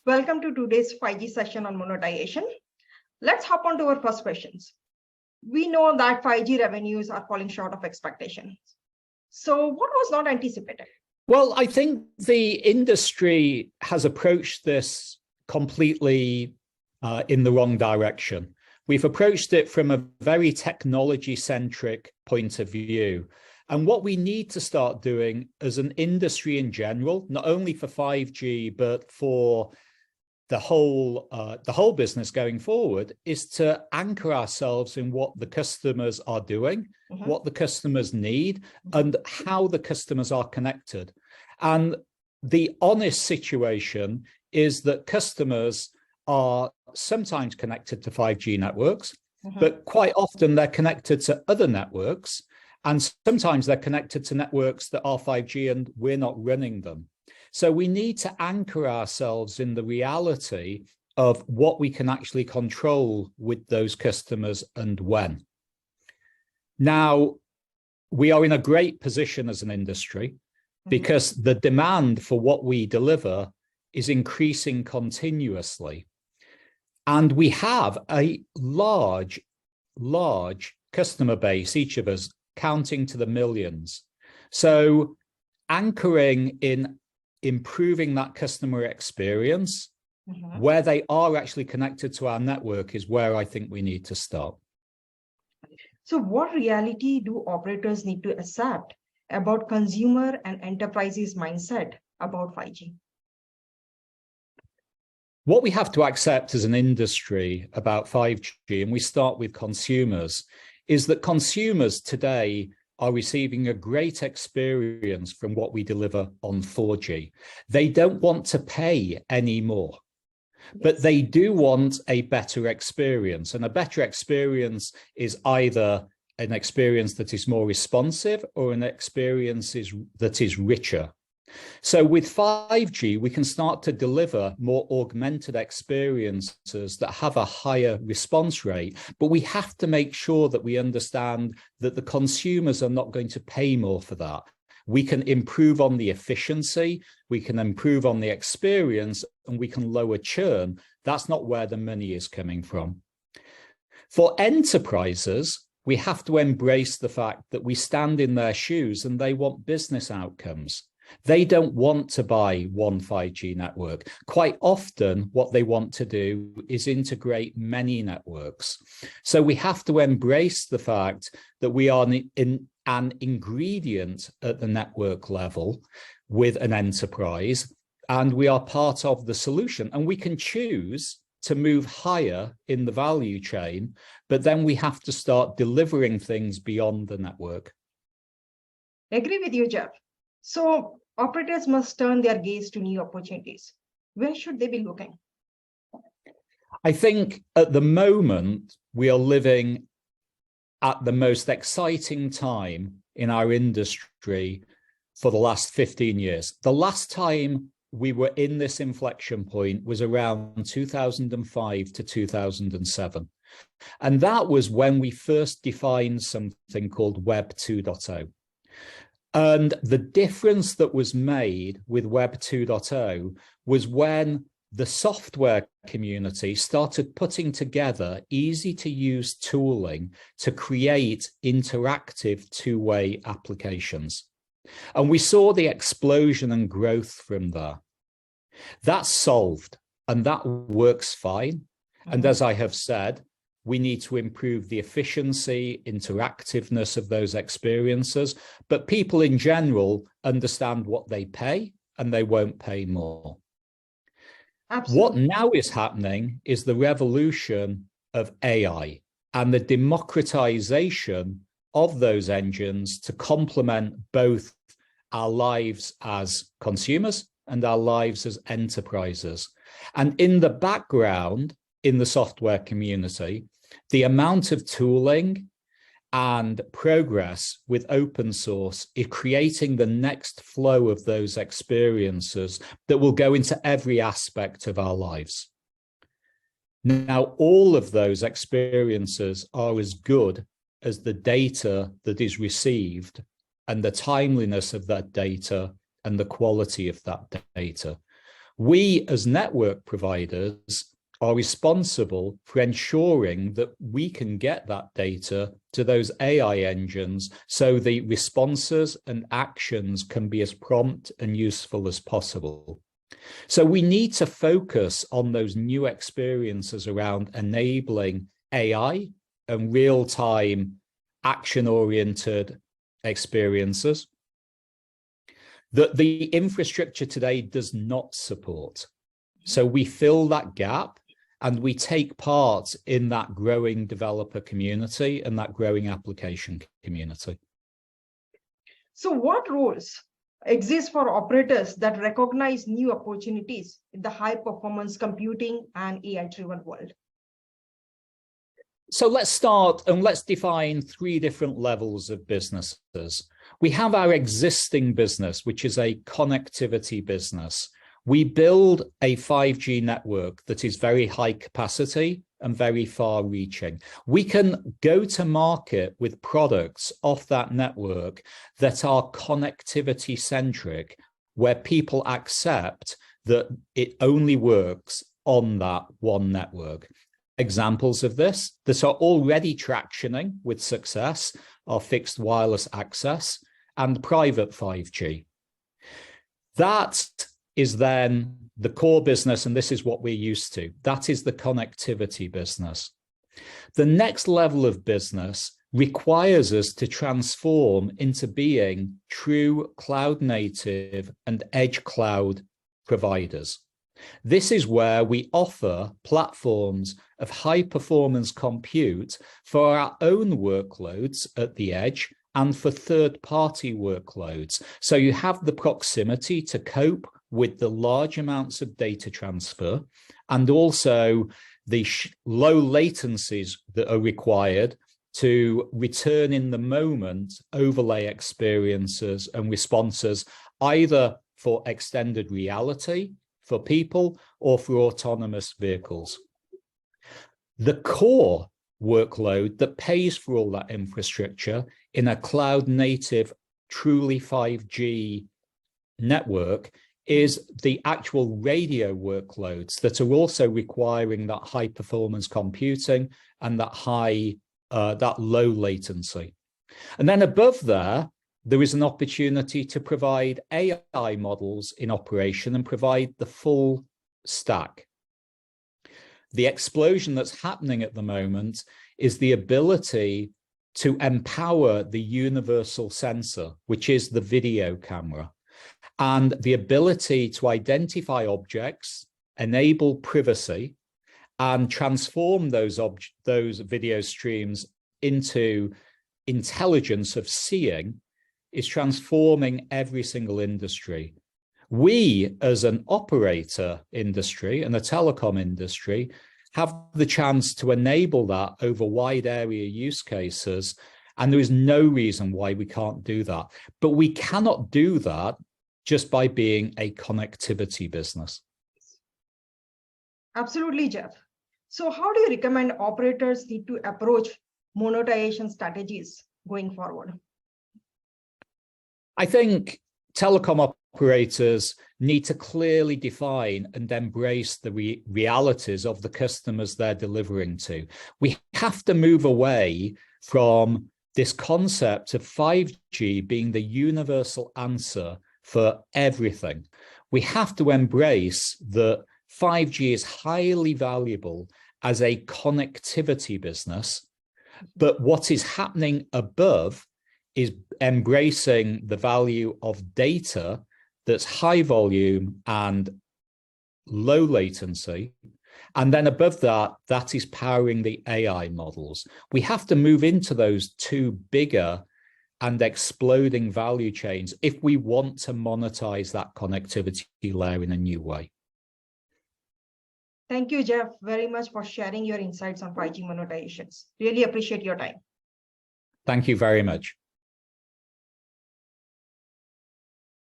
Welcome to today's 5G session on monetization. Let's hop on to our first questions. We know that 5G revenues are falling short of expectations. So what was not anticipated? Well, I think the industry has approached this completely in the wrong direction. We've approached it from a very technology-centric point of view. And what we need to start doing as an industry in general, not only for 5G, but for the whole business going forward, is to anchor ourselves in what the customers are doing, what the customers need, and how the customers are connected. And the honest situation is that customers are sometimes connected to 5G networks, but quite often they're connected to other networks. And sometimes they're connected to networks that are 5G and we're not running them. So we need to anchor ourselves in the reality of what we can actually control with those customers and when. Now, we are in a great position as an industry because the demand for what we deliver is increasing continuously. And we have a large customer base, each of us, counting to the millions. So anchoring in improving that customer experience where they are actually connected to our network is where I think we need to start. So what reality do operators need to accept about consumer and enterprises' mindset about 5G? What we have to accept as an industry about 5G, and we start with consumers, is that consumers today are receiving a great experience from what we deliver on 4G. They don't want to pay any more, but they do want a better experience. And a better experience is either an experience that is more responsive or an experience that is richer. So with 5G, we can start to deliver more augmented experiences that have a higher response rate, but we have to make sure that we understand that the consumers are not going to pay more for that. We can improve on the efficiency, we can improve on the experience, and we can lower churn. That's not where the money is coming from. For enterprises, we have to embrace the fact that we stand in their shoes and they want business outcomes. They don't want to buy one 5G network. Quite often, what they want to do is integrate many networks. So we have to embrace the fact that we are an ingredient at the network level with an enterprise, and we are part of the solution. And we can choose to move higher in the value chain, but then we have to start delivering things beyond the network. I agree with you, Geoff. So operators must turn their gaze to new opportunities. Where should they be looking? I think at the moment, we are living at the most exciting time in our industry for the last 15 years. The last time we were in this inflection point was around 2005 to 2007. And that was when we first defined something called Web 2.0. And the difference that was made with Web 2.0 was when the software community started putting together easy-to-use tooling to create interactive two-way applications. And we saw the explosion and growth from there. That's solved, and that works fine. And as I have said, we need to improve the efficiency, interactiveness of those experiences, but people in general understand what they pay and they won't pay more. Absolutely. What now is happening is the revolution of AI and the democratization of those engines to complement both our lives as consumers and our lives as enterprises. And in the background, in the software community, the amount of tooling and progress with open source is creating the next flow of those experiences that will go into every aspect of our lives. Now, all of those experiences are as good as the data that is received and the timeliness of that data and the quality of that data. We as network providers are responsible for ensuring that we can get that data to those AI engines so the responses and actions can be as prompt and useful as possible. So we need to focus on those new experiences around enabling AI and real-time action-oriented experiences that the infrastructure today does not support. So we fill that gap and we take part in that growing developer community and that growing application community. So what roles exist for operators that recognize new opportunities in the high performance computing and AI-driven world? So let's start and let's define three different levels of businesses. We have our existing business, which is a connectivity business. We build a 5G network that is very high capacity and very far reaching. We can go to market with products off that network that are connectivity centric, where people accept that it only works on that one network. Examples of this that are already tractioning with success are fixed wireless access and private 5G. That is then the core business, and this is what we're used to. That is the connectivity business. The next level of business requires us to transform into being true cloud native and edge cloud providers. This is where we offer platforms of high performance compute for our own workloads at the edge and for third-party workloads. So you have the proximity to cope with the large amounts of data transfer and also the low latencies that are required to return in the moment overlay experiences and responses, either for extended reality for people or for autonomous vehicles. The core workload that pays for all that infrastructure in a cloud native, truly 5G network is the actual radio workloads that are also requiring that high performance computing and that low latency. And then above there is an opportunity to provide AI models in operation and provide the full stack. The explosion that's happening at the moment is the ability to empower the universal sensor, which is the video camera, and the ability to identify objects, enable privacy, and transform those video streams into intelligence of seeing is transforming every single industry. We, as an operator industry and a telecom industry, have the chance to enable that over wide area use cases, and there is no reason why we can't do that. But we cannot do that just by being a connectivity business. Absolutely, Geoff. So how do you recommend operators need to approach monetization strategies going forward? I think telecom operators need to clearly define and embrace the realities of the customers they're delivering to. We have to move away from this concept of 5G being the universal answer for everything. We have to embrace that 5G is highly valuable as a connectivity business, but what is happening above is embracing the value of data that's high volume and low latency. And then above that, that is powering the AI models. We have to move into those two bigger and exploding value chains if we want to monetize that connectivity layer in a new way. Thank you, Geoff, very much for sharing your insights on 5G monetizations. Really appreciate your time. Thank you very much.